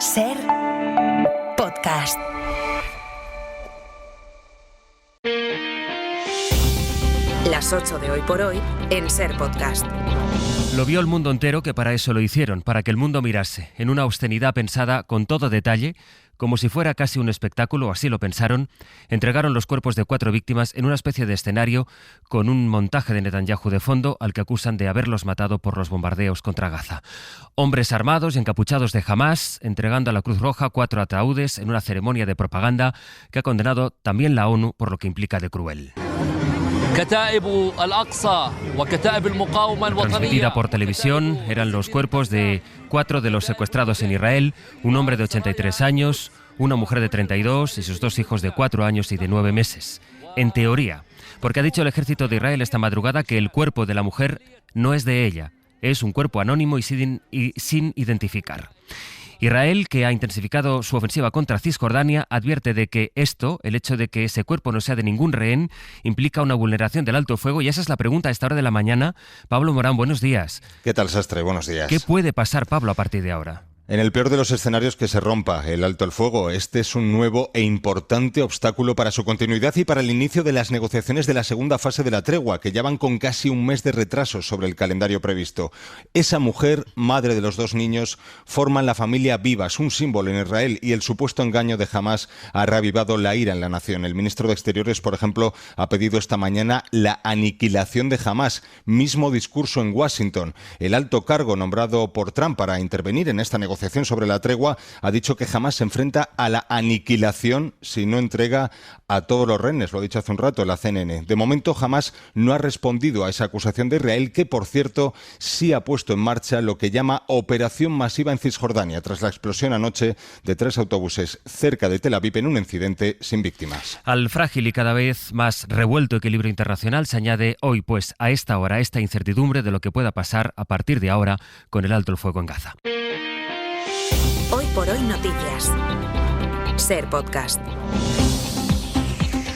Ser Podcast. Las 8 de Hoy por Hoy en Ser Podcast. Lo vio el mundo entero, que para eso lo hicieron, para que el mundo mirase, en una obscenidad pensada con todo detalle, como si fuera casi un espectáculo, así lo pensaron. Entregaron los cuerpos de 4 víctimas en una especie de escenario con un montaje de Netanyahu de fondo al que acusan de haberlos matado por los bombardeos contra Gaza. Hombres armados y encapuchados de Hamás entregando a la Cruz Roja 4 ataúdes en una ceremonia de propaganda que ha condenado también la ONU por lo que implica de cruel. Transmitida por televisión, eran los cuerpos de 4 de los secuestrados en Israel, un hombre de 83 años, una mujer de 32 y sus 2 hijos de 4 años y de 9 meses. En teoría, porque ha dicho el ejército de Israel esta madrugada que el cuerpo de la mujer no es de ella, es un cuerpo anónimo y sin identificar. Israel, que ha intensificado su ofensiva contra Cisjordania, advierte de que esto, el hecho de que ese cuerpo no sea de ningún rehén, implica una vulneración del alto fuego, y esa es la pregunta a esta hora de la mañana. Pablo Morán, buenos días. ¿Qué tal, Sastre? Buenos días. ¿Qué puede pasar, Pablo, a partir de ahora? En el peor de los escenarios, que se rompa el alto el fuego. Este es un nuevo e importante obstáculo para su continuidad y para el inicio de las negociaciones de la segunda fase de la tregua, que ya van con casi un mes de retraso sobre el calendario previsto. Esa mujer, madre de los 2 niños, forman la familia Vivas, un símbolo en Israel, y el supuesto engaño de Hamás ha reavivado la ira en la nación. El ministro de Exteriores, por ejemplo, ha pedido esta mañana la aniquilación de Hamás. Mismo discurso en Washington. El alto cargo nombrado por Trump para intervenir en esta negociación sobre la tregua ha dicho que Hamás se enfrenta a la aniquilación si no entrega a todos los rehenes, lo ha dicho hace un rato la CNN. De momento, Hamás no ha respondido a esa acusación de Israel, que por cierto sí ha puesto en marcha lo que llama operación masiva en Cisjordania, tras la explosión anoche de 3 autobuses cerca de Tel Aviv en un incidente sin víctimas. Al frágil y cada vez más revuelto equilibrio internacional se añade hoy, pues a esta hora, esta incertidumbre de lo que pueda pasar a partir de ahora con el alto el fuego en Gaza. Hoy por Hoy Noticias. Ser Podcast.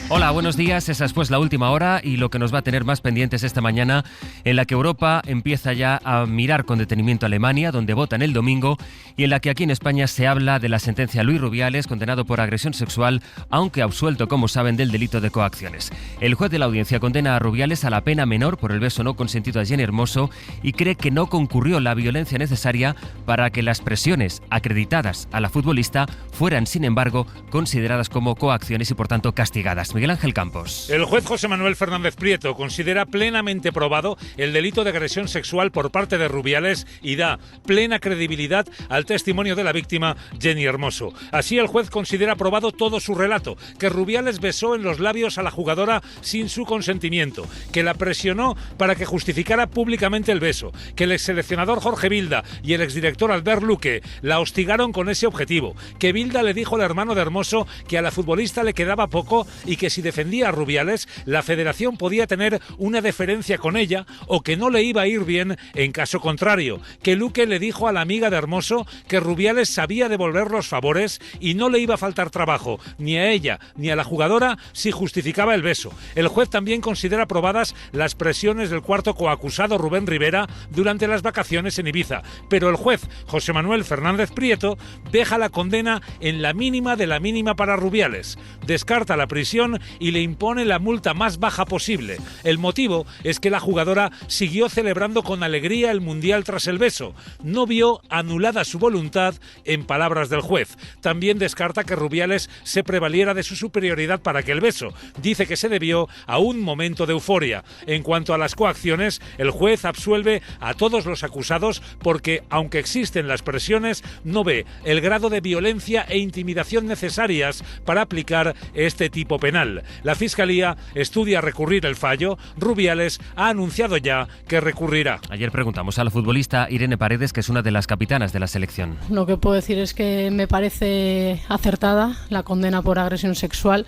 Hola, buenos días. Esa es pues la última hora y lo que nos va a tener más pendientes esta mañana, en la que Europa empieza ya a mirar con detenimiento a Alemania, donde votan el domingo, y en la que aquí en España se habla de la sentencia a Luis Rubiales, condenado por agresión sexual, aunque absuelto, como saben, del delito de coacciones. El juez de la audiencia condena a Rubiales a la pena menor por el beso no consentido a Jenny Hermoso y cree que no concurrió la violencia necesaria para que las presiones acreditadas a la futbolista fueran, sin embargo, consideradas como coacciones y, por tanto, castigadas. Miguel Ángel Campos. El juez José Manuel Fernández Prieto considera plenamente probado el delito de agresión sexual por parte de Rubiales y da plena credibilidad al testimonio de la víctima, Jenny Hermoso. Así, el juez considera probado todo su relato, que Rubiales besó en los labios a la jugadora sin su consentimiento, que la presionó para que justificara públicamente el beso, que el exseleccionador Jorge Vilda y el exdirector Albert Luque la hostigaron con ese objetivo, que Vilda le dijo al hermano de Hermoso que a la futbolista le quedaba poco y que si defendía a Rubiales, la federación podía tener una deferencia con ella o que no le iba a ir bien en caso contrario, que Luque le dijo a la amiga de Hermoso que Rubiales sabía devolver los favores y no le iba a faltar trabajo ni a ella ni a la jugadora si justificaba el beso. El juez también considera probadas las presiones del cuarto coacusado, Rubén Rivera, durante las vacaciones en Ibiza, pero el juez José Manuel Fernández Prieto deja la condena en la mínima de la mínima para Rubiales, descarta la prisión y le impone la multa más baja posible. El motivo es que la jugadora siguió celebrando con alegría el Mundial tras el beso. No vio anulada su voluntad, en palabras del juez. También descarta que Rubiales se prevaliera de su superioridad para aquel beso. Dice que se debió a un momento de euforia. En cuanto a las coacciones, el juez absuelve a todos los acusados porque, aunque existen las presiones, no ve el grado de violencia e intimidación necesarias para aplicar este tipo penal. La Fiscalía estudia recurrir el fallo. Rubiales ha anunciado ya que recurrirá. Ayer preguntamos a la futbolista Irene Paredes, que es una de las capitanas de la selección. Lo que puedo decir es que me parece acertada la condena por agresión sexual.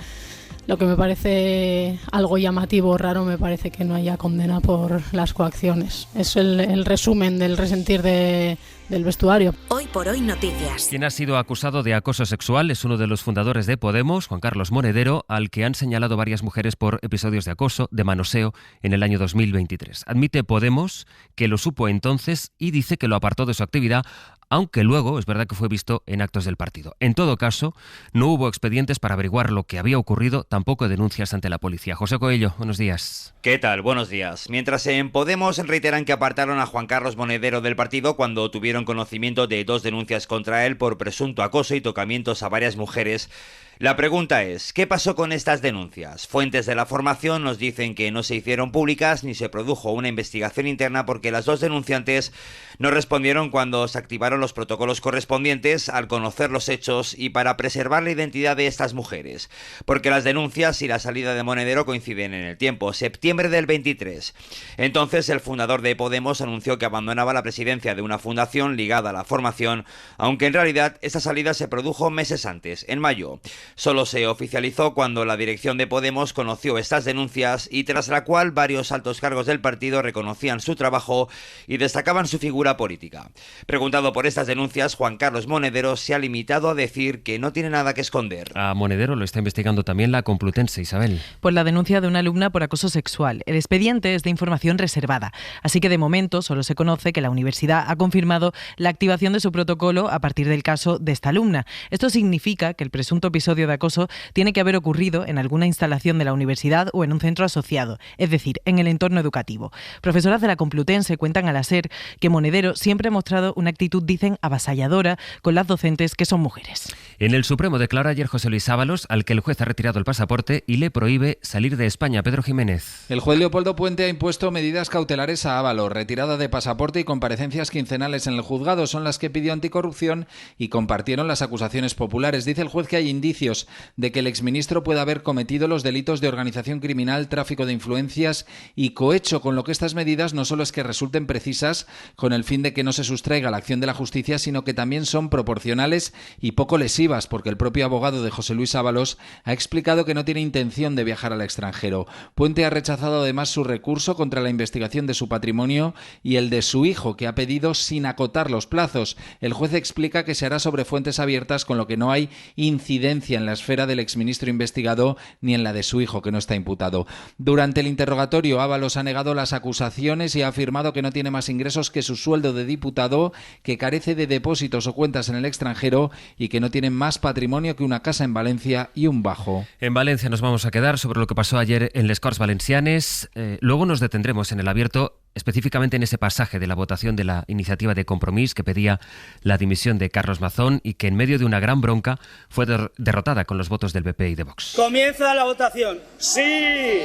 Lo que me parece algo llamativo, raro, me parece que no haya condena por las coacciones. Es el resumen del resentir del vestuario. Hoy por Hoy Noticias. Quien ha sido acusado de acoso sexual es uno de los fundadores de Podemos, Juan Carlos Monedero, al que han señalado varias mujeres por episodios de acoso, de manoseo, en el año 2023. Admite Podemos que lo supo entonces y dice que lo apartó de su actividad, aunque luego es verdad que fue visto en actos del partido. En todo caso, no hubo expedientes para averiguar lo que había ocurrido, tampoco denuncias ante la policía. José Coello, buenos días. ¿Qué tal? Buenos días. Mientras en Podemos reiteran que apartaron a Juan Carlos Monedero del partido cuando tuvieron conocimiento de 2 denuncias contra él por presunto acoso y tocamientos a varias mujeres, la pregunta es, ¿qué pasó con estas denuncias? Fuentes de la formación nos dicen que no se hicieron públicas ni se produjo una investigación interna porque las 2 denunciantes no respondieron cuando se activaron los protocolos correspondientes al conocer los hechos y para preservar la identidad de estas mujeres. Porque las denuncias y la salida de Monedero coinciden en el tiempo, septiembre del 23. Entonces el fundador de Podemos anunció que abandonaba la presidencia de una fundación ligada a la formación, aunque en realidad esta salida se produjo meses antes, en mayo. Solo se oficializó cuando la dirección de Podemos conoció estas denuncias y tras la cual varios altos cargos del partido reconocían su trabajo y destacaban su figura política. Preguntado por estas denuncias, Juan Carlos Monedero se ha limitado a decir que no tiene nada que esconder. A Monedero lo está investigando también la Complutense, Isabel. Por la denuncia de una alumna por acoso sexual. El expediente es de información reservada, así que de momento solo se conoce que la universidad ha confirmado la activación de su protocolo a partir del caso de esta alumna. Esto significa que el presunto episodio de acoso tiene que haber ocurrido en alguna instalación de la universidad o en un centro asociado, es decir, en el entorno educativo. Profesoras de la Complutense cuentan a la SER que Monedero siempre ha mostrado una actitud, dicen, avasalladora con las docentes que son mujeres. En el Supremo declara ayer José Luis Ábalos, al que el juez ha retirado el pasaporte y le prohíbe salir de España. Pedro Jiménez. El juez Leopoldo Puente ha impuesto medidas cautelares a Ábalos, retirada de pasaporte y comparecencias quincenales en el juzgado. Son las que pidió Anticorrupción y compartieron las acusaciones populares. Dice el juez que hay indicios de que el exministro pueda haber cometido los delitos de organización criminal, tráfico de influencias y cohecho, con lo que estas medidas no solo es que resulten precisas con el fin de que no se sustraiga la acción de la justicia, sino que también son proporcionales y poco lesivas, porque el propio abogado de José Luis Ábalos ha explicado que no tiene intención de viajar al extranjero. Puente ha rechazado además su recurso contra la investigación de su patrimonio y el de su hijo, que ha pedido sin acotar los plazos. El juez explica que se hará sobre fuentes abiertas, con lo que no hay incidencia en la esfera del exministro investigado ni en la de su hijo, que no está imputado. Durante el interrogatorio, Ábalos ha negado las acusaciones y ha afirmado que no tiene más ingresos que su sueldo de diputado, que carece de depósitos o cuentas en el extranjero y que no tiene más patrimonio que una casa en Valencia y un bajo. En Valencia nos vamos a quedar sobre lo que pasó ayer en les Corts Valencianes. Luego nos detendremos en el abierto, específicamente en ese pasaje de la votación de la iniciativa de Compromís que pedía la dimisión de Carlos Mazón y que en medio de una gran bronca fue derrotada con los votos del PP y de Vox. Comienza la votación. ¡Sí!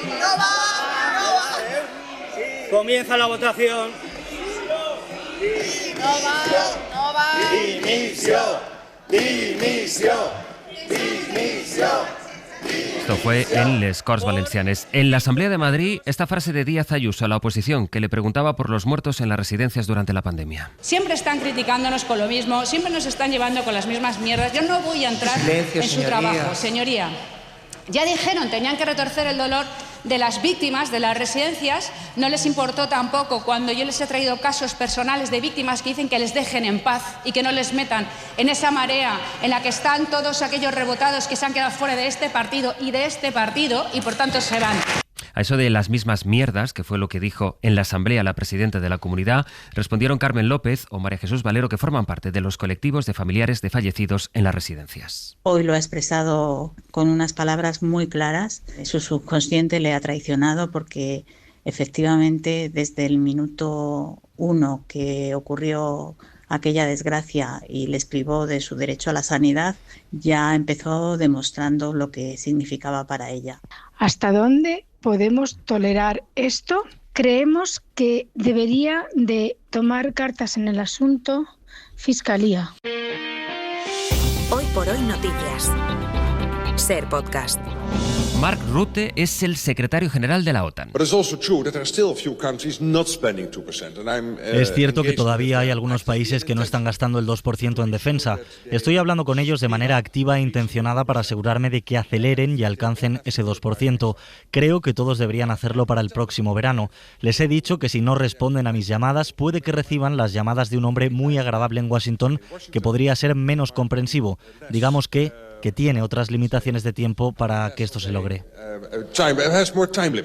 ¡No va! Comienza la votación. ¡No va! Dimisión. Esto fue en les Corts Valencianes. En la Asamblea de Madrid, esta frase de Díaz Ayuso a la oposición, que le preguntaba por los muertos en las residencias durante la pandemia. Siempre están criticándonos con lo mismo, siempre nos están llevando con las mismas mierdas. Yo no voy a entrar en su trabajo, señoría. Ya dijeron, tenían que retorcer el dolor de las víctimas de las residencias. No les importó tampoco cuando yo les he traído casos personales de víctimas que dicen que les dejen en paz y que no les metan en esa marea en la que están todos aquellos rebotados que se han quedado fuera de este partido y por tanto se van. A eso de las mismas mierdas, que fue lo que dijo en la Asamblea la presidenta de la comunidad, respondieron Carmen López o María Jesús Valero, que forman parte de los colectivos de familiares de fallecidos en las residencias. Hoy lo ha expresado con unas palabras muy claras. Su subconsciente le ha traicionado porque efectivamente desde el minuto 1 que ocurrió aquella desgracia y les privó de su derecho a la sanidad, ya empezó demostrando lo que significaba para ella. ¿Hasta dónde podemos tolerar esto? Creemos que debería de tomar cartas en el asunto Fiscalía. Hoy por hoy noticias. SER Podcast. Mark Rutte es el secretario general de la OTAN. Es cierto que todavía hay algunos países que no están gastando el 2% en defensa. Estoy hablando con ellos de manera activa e intencionada para asegurarme de que aceleren y alcancen ese 2%. Creo que todos deberían hacerlo para el próximo verano. Les he dicho que si no responden a mis llamadas, puede que reciban las llamadas de un hombre muy agradable en Washington que podría ser menos comprensivo. Digamos que que tiene otras limitaciones de tiempo para que esto se logre.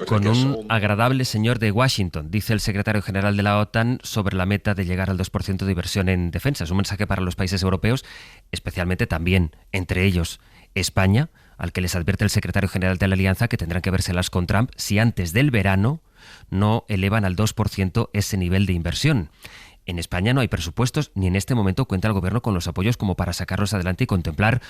Con un agradable señor de Washington, dice el secretario general de la OTAN sobre la meta de llegar al 2% de inversión en defensa. Es un mensaje para los países europeos, especialmente también, entre ellos, España, al que les advierte el secretario general de la Alianza que tendrán que vérselas con Trump si antes del verano no elevan al 2% ese nivel de inversión. En España no hay presupuestos, ni en este momento cuenta el Gobierno con los apoyos como para sacarlos adelante y contemplar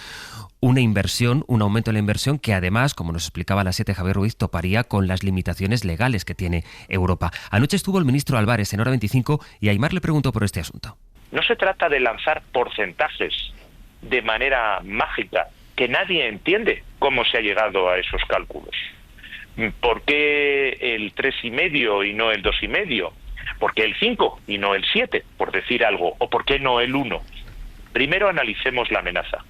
una inversión, un aumento de la inversión que además, como nos explicaba a las 7 Javier Ruiz, toparía con las limitaciones legales que tiene Europa. Anoche estuvo el ministro Álvarez en Hora 25 y Aimar le preguntó por este asunto. No se trata de lanzar porcentajes de manera mágica, que nadie entiende cómo se ha llegado a esos cálculos. ¿Por qué el 3,5 y no el 2,5? ¿Por qué el 5 y no el 7, por decir algo? ¿O por qué no el 1? Primero analicemos la amenaza.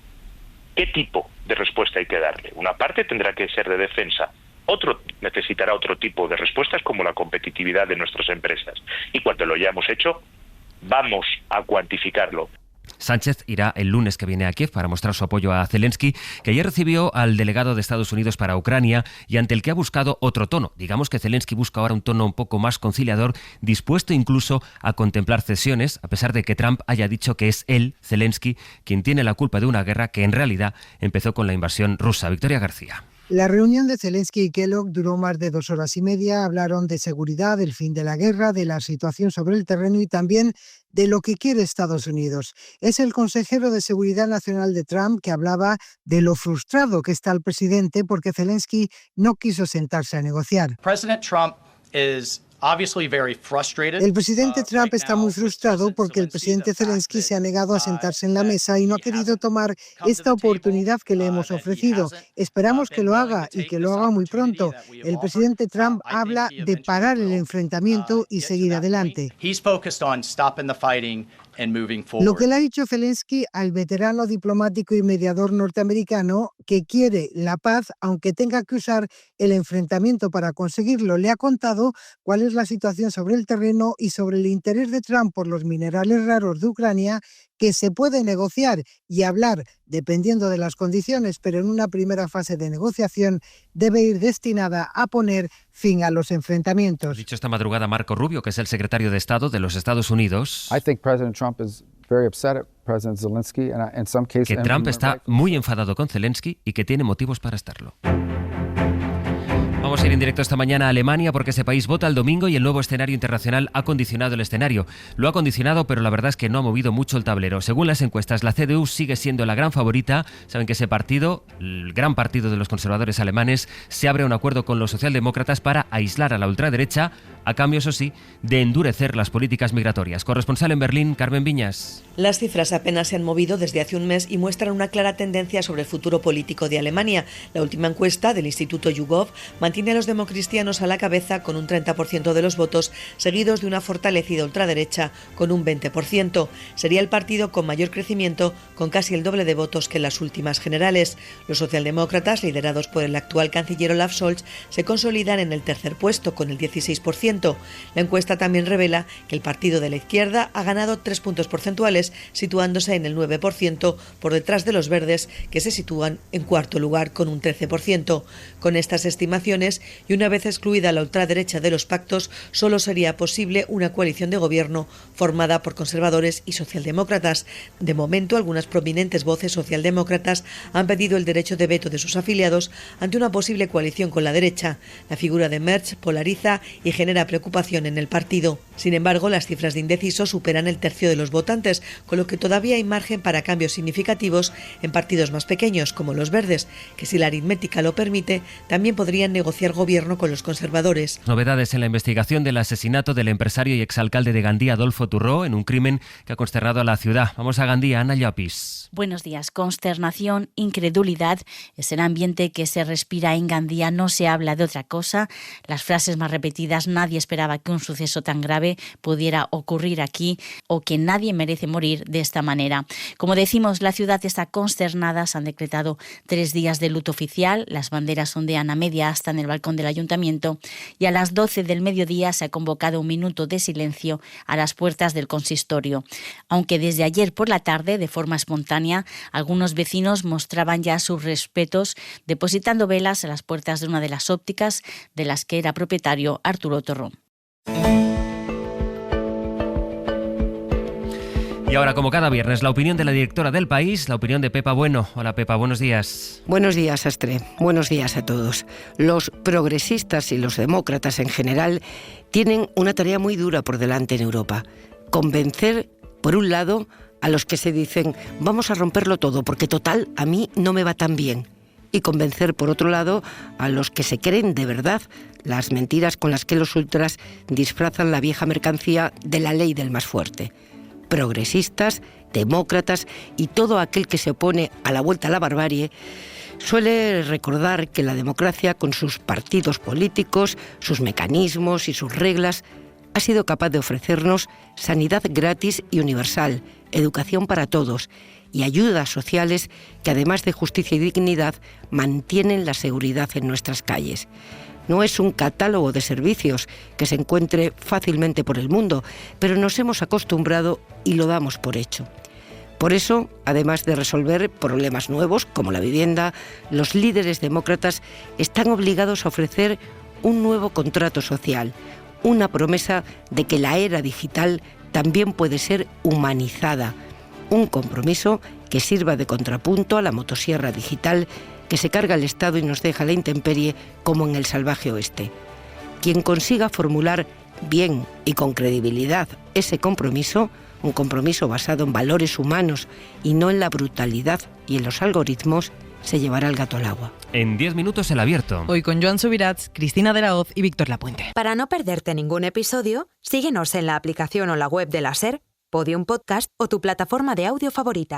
¿Qué tipo de respuesta hay que darle? Una parte tendrá que ser de defensa. Otro necesitará otro tipo de respuestas como la competitividad de nuestras empresas. Y cuando lo hayamos hecho, vamos a cuantificarlo. Sánchez irá el lunes que viene a Kiev para mostrar su apoyo a Zelensky, que ayer recibió al delegado de Estados Unidos para Ucrania y ante el que ha buscado otro tono. Digamos que Zelensky busca ahora un tono un poco más conciliador, dispuesto incluso a contemplar cesiones, a pesar de que Trump haya dicho que es él, Zelensky, quien tiene la culpa de una guerra que en realidad empezó con la invasión rusa. Victoria García. La reunión de Zelensky y Kellogg duró más de 2 horas y media. Hablaron de seguridad, del fin de la guerra, de la situación sobre el terreno y también de lo que quiere Estados Unidos. Es el consejero de Seguridad Nacional de Trump que hablaba de lo frustrado que está el presidente porque Zelensky no quiso sentarse a negociar. El presidente Trump está muy frustrado porque el presidente Zelensky se ha negado a sentarse en la mesa y no ha querido tomar esta oportunidad que le hemos ofrecido. Esperamos que lo haga y que lo haga muy pronto. El presidente Trump habla de parar el enfrentamiento y seguir adelante. Lo que le ha dicho Zelensky al veterano diplomático y mediador norteamericano, que quiere la paz aunque tenga que usar el enfrentamiento para conseguirlo. Le ha contado cuál es la situación sobre el terreno y sobre el interés de Trump por los minerales raros de Ucrania, que se puede negociar y hablar dependiendo de las condiciones, pero en una primera fase de negociación debe ir destinada a poner fin a los enfrentamientos. Dicho esta madrugada Marco Rubio, que es el secretario de Estado de los Estados Unidos, que Trump está muy enfadado con Zelensky y que tiene motivos para estarlo. Vamos a ir en directo esta mañana a Alemania porque ese país vota el domingo y el nuevo escenario internacional ha condicionado el escenario. Lo ha condicionado, pero la verdad es que no ha movido mucho el tablero. Según las encuestas, la CDU sigue siendo la gran favorita. Saben que ese partido, el gran partido de los conservadores alemanes, se abre a un acuerdo con los socialdemócratas para aislar a la ultraderecha, a cambio, eso sí, de endurecer las políticas migratorias. Corresponsal en Berlín, Carmen Viñas. Las cifras apenas se han movido desde hace un mes y muestran una clara tendencia sobre el futuro político de Alemania. La última encuesta del Instituto YouGov mantiene a los democristianos a la cabeza con un 30% de los votos, seguidos de una fortalecida ultraderecha con un 20%. Sería el partido con mayor crecimiento, con casi el doble de votos que en las últimas generales. Los socialdemócratas, liderados por el actual canciller Olaf Scholz, se consolidan en el tercer puesto con el 16%. La encuesta también revela que el partido de la izquierda ha ganado 3 puntos porcentuales, situándose en el 9%, por detrás de los verdes, que se sitúan en cuarto lugar con un 13%. Con estas estimaciones, y una vez excluida la ultraderecha de los pactos, solo sería posible una coalición de gobierno formada por conservadores y socialdemócratas. De momento, algunas prominentes voces socialdemócratas han pedido el derecho de veto de sus afiliados ante una posible coalición con la derecha. La figura de Merz polariza y genera preocupación en el partido. Sin embargo, las cifras de indecisos superan el tercio de los votantes, con lo que todavía hay margen para cambios significativos en partidos más pequeños, como los verdes, que si la aritmética lo permite, también podrían negociar gobierno con los conservadores. Novedades en la investigación del asesinato del empresario y exalcalde de Gandía, Adolfo Turró, en un crimen que ha consternado a la ciudad. Vamos a Gandía, Ana Llopis. Buenos días. Consternación, incredulidad es el ambiente que se respira en Gandía. No se habla de otra cosa. Las frases más repetidas: nadie esperaba que un suceso tan grave pudiera ocurrir aquí, o que nadie merece morir de esta manera. Como decimos, la ciudad está consternada. Se han decretado 3 días de luto oficial. Las banderas ondean a media asta en el el balcón del ayuntamiento, y a las 12 del mediodía se ha convocado un minuto de silencio a las puertas del consistorio. Aunque desde ayer por la tarde, de forma espontánea, algunos vecinos mostraban ya sus respetos depositando velas a las puertas de una de las ópticas de las que era propietario Arturo Torrón. Y ahora, como cada viernes, la opinión de la directora del País, la opinión de Pepa Bueno. Hola Pepa, buenos días. Buenos días, Astre. Buenos días a todos. Los progresistas y los demócratas en general tienen una tarea muy dura por delante en Europa. Convencer, por un lado, a los que se dicen vamos a romperlo todo porque total a mí no me va tan bien. Y convencer, por otro lado, a los que se creen de verdad las mentiras con las que los ultras disfrazan la vieja mercancía de la ley del más fuerte. Progresistas, demócratas y todo aquel que se opone a la vuelta a la barbarie suele recordar que la democracia, con sus partidos políticos, sus mecanismos y sus reglas, ha sido capaz de ofrecernos sanidad gratis y universal, educación para todos y ayudas sociales que, además de justicia y dignidad, mantienen la seguridad en nuestras calles. No es un catálogo de servicios que se encuentre fácilmente por el mundo, pero nos hemos acostumbrado y lo damos por hecho. Por eso, además de resolver problemas nuevos como la vivienda, los líderes demócratas están obligados a ofrecer un nuevo contrato social, una promesa de que la era digital también puede ser humanizada, un compromiso que sirva de contrapunto a la motosierra digital que se carga el Estado y nos deja a la intemperie como en el salvaje oeste. Quien consiga formular bien y con credibilidad ese compromiso, un compromiso basado en valores humanos y no en la brutalidad y en los algoritmos, se llevará el gato al agua. En 10 minutos el abierto. Hoy con Joan Subirats, Cristina de la Hoz y Víctor Lapuente. Para no perderte ningún episodio, síguenos en la aplicación o la web de la SER, Podium Podcast o tu plataforma de audio favorita.